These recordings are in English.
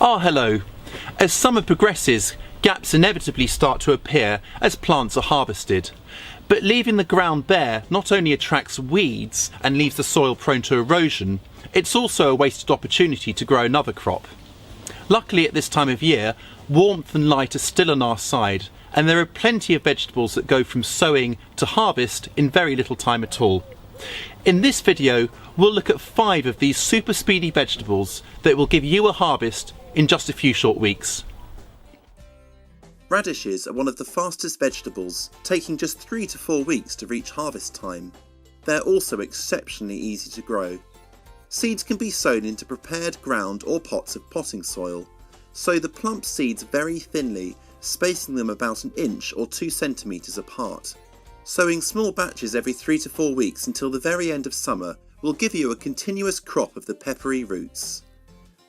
Hello. As summer progresses, gaps inevitably start to appear as plants are harvested. But leaving the ground bare not only attracts weeds and leaves the soil prone to erosion, it's also a wasted opportunity to grow another crop. Luckily at this time of year, warmth and light are still on our side, and there are plenty of vegetables that go from sowing to harvest in very little time at all. In this video, we'll look at 5 of these super speedy vegetables that will give you a harvest in just a few short weeks. Radishes are one of the fastest vegetables, taking just 3 to 4 weeks to reach harvest time. They're also exceptionally easy to grow. Seeds can be sown into prepared ground or pots of potting soil. Sow the plump seeds very thinly, spacing them about 1 inch or 2 centimetres apart. Sowing small batches every 3 to 4 weeks until the very end of summer will give you a continuous crop of the peppery roots.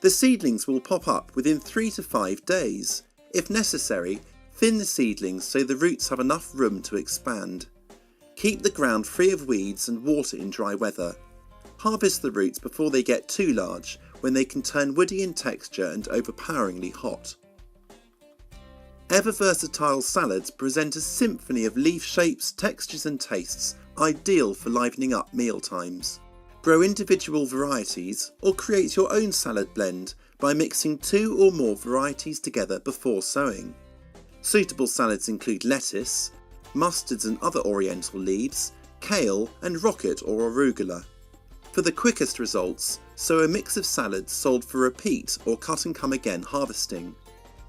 The seedlings will pop up within 3 to 5 days. If necessary, thin the seedlings so the roots have enough room to expand. Keep the ground free of weeds and water in dry weather. Harvest the roots before they get too large, when they can turn woody in texture and overpoweringly hot. Ever versatile salads present a symphony of leaf shapes, textures and tastes, ideal for livening up mealtimes. Grow individual varieties or create your own salad blend by mixing 2 or more varieties together before sowing. Suitable salads include lettuce, mustards and other oriental leaves, kale and rocket or arugula. For the quickest results, sow a mix of salads sold for repeat or cut and come again harvesting.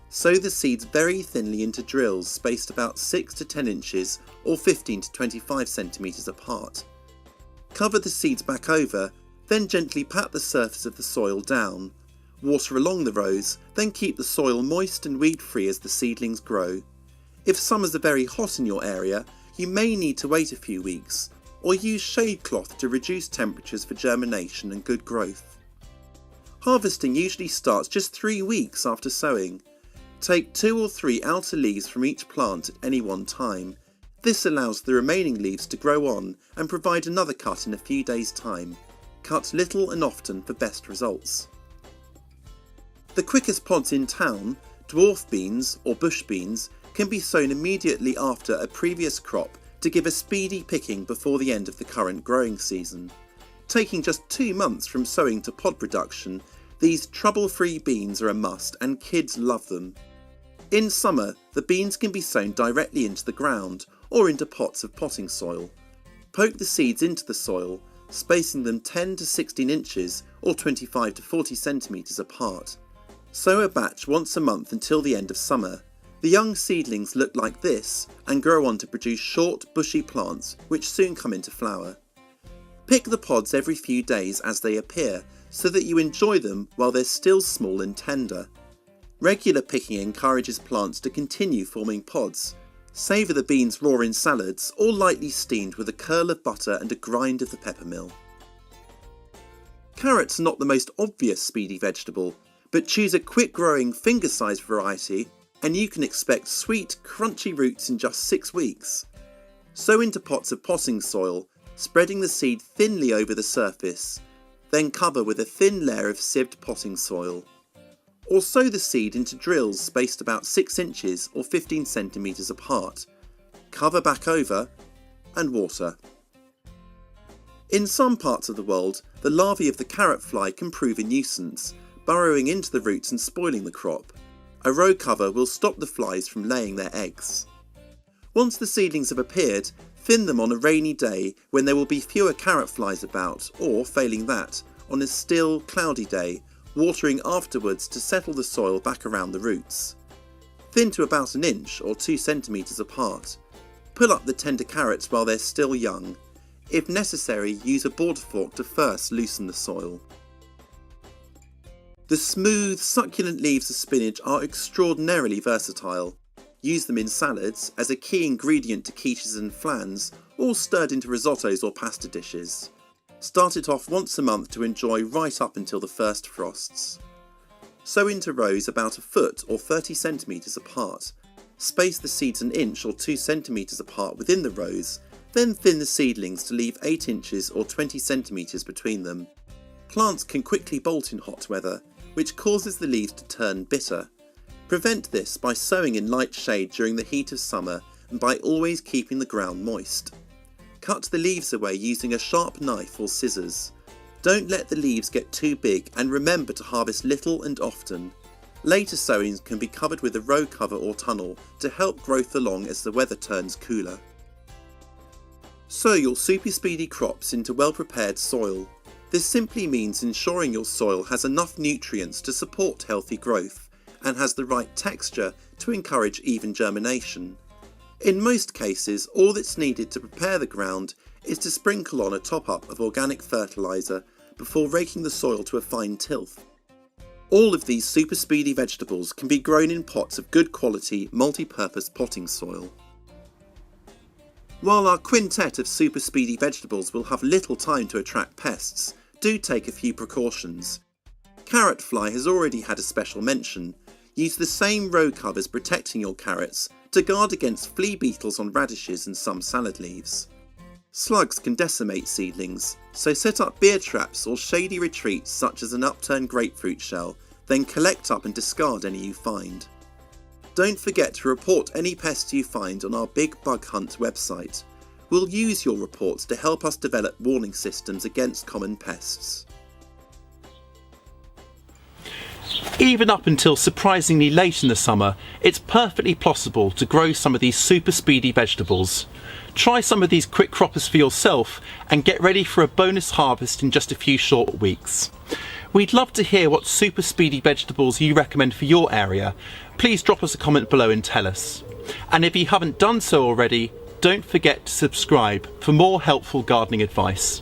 Sow the seeds very thinly into drills spaced about 6 to 10 inches or 15 to 25 centimetres apart. Cover the seeds back over, then gently pat the surface of the soil down. Water along the rows, then keep the soil moist and weed-free as the seedlings grow. If summers are very hot in your area, you may need to wait a few weeks, or use shade cloth to reduce temperatures for germination and good growth. Harvesting usually starts just 3 weeks after sowing. Take 2 or 3 outer leaves from each plant at any one time. This allows the remaining leaves to grow on and provide another cut in a few days' time. Cut little and often for best results. The quickest pods in town, dwarf beans or bush beans, can be sown immediately after a previous crop to give a speedy picking before the end of the current growing season. Taking just 2 months from sowing to pod production, these trouble-free beans are a must and kids love them. In summer, the beans can be sown directly into the ground or into pots of potting soil. Poke the seeds into the soil, spacing them 10 to 16 inches or 25 to 40 centimetres apart. Sow a batch once a month until the end of summer. The young seedlings look like this and grow on to produce short, bushy plants which soon come into flower. Pick the pods every few days as they appear so that you enjoy them while they're still small and tender. Regular picking encourages plants to continue forming pods. Savour the beans raw in salads or lightly steamed with a curl of butter and a grind of the peppermill. Carrots are not the most obvious speedy vegetable, but choose a quick-growing finger-sized variety and you can expect sweet, crunchy roots in just 6 weeks. Sow into pots of potting soil, spreading the seed thinly over the surface, then cover with a thin layer of sieved potting soil. Or sow the seed into drills spaced about 6 inches or 15 centimetres apart. Cover back over and water. In some parts of the world, the larvae of the carrot fly can prove a nuisance, burrowing into the roots and spoiling the crop. A row cover will stop the flies from laying their eggs. Once the seedlings have appeared, thin them on a rainy day when there will be fewer carrot flies about, or, failing that, on a still, cloudy day, watering afterwards to settle the soil back around the roots. Thin to about 1 inch or 2 centimetres apart. Pull up the tender carrots while they're still young. If necessary, use a border fork to first loosen the soil. The smooth, succulent leaves of spinach are extraordinarily versatile. Use them in salads, as a key ingredient to quiches and flans, or stirred into risottos or pasta dishes. Start it off once a month to enjoy right up until the first frosts. Sow into rows about 1 foot or 30 centimetres apart. Space the seeds 1 inch or 2 centimetres apart within the rows, then thin the seedlings to leave 8 inches or 20 centimetres between them. Plants can quickly bolt in hot weather. which causes the leaves to turn bitter. Prevent this by sowing in light shade during the heat of summer and by always keeping the ground moist. Cut the leaves away using a sharp knife or scissors. Don't let the leaves get too big and remember to harvest little and often. Later sowings can be covered with a row cover or tunnel to help growth along as the weather turns cooler. Sow your super speedy crops into well-prepared soil. This simply means ensuring your soil has enough nutrients to support healthy growth and has the right texture to encourage even germination. In most cases, all that's needed to prepare the ground is to sprinkle on a top-up of organic fertiliser before raking the soil to a fine tilth. All of these super speedy vegetables can be grown in pots of good quality multi-purpose potting soil. While our quintet of super speedy vegetables will have little time to attract pests, do take a few precautions. Carrot fly has already had a special mention. Use the same row covers protecting your carrots to guard against flea beetles on radishes and some salad leaves. Slugs can decimate seedlings, so set up beer traps or shady retreats such as an upturned grapefruit shell, then collect up and discard any you find. Don't forget to report any pests you find on our Big Bug Hunt website. We'll use your reports to help us develop warning systems against common pests. Even up until surprisingly late in the summer, it's perfectly possible to grow some of these super speedy vegetables. Try some of these quick croppers for yourself and get ready for a bonus harvest in just a few short weeks. We'd love to hear what super speedy vegetables you recommend for your area. Please drop us a comment below and tell us. And if you haven't done so already, don't forget to subscribe for more helpful gardening advice.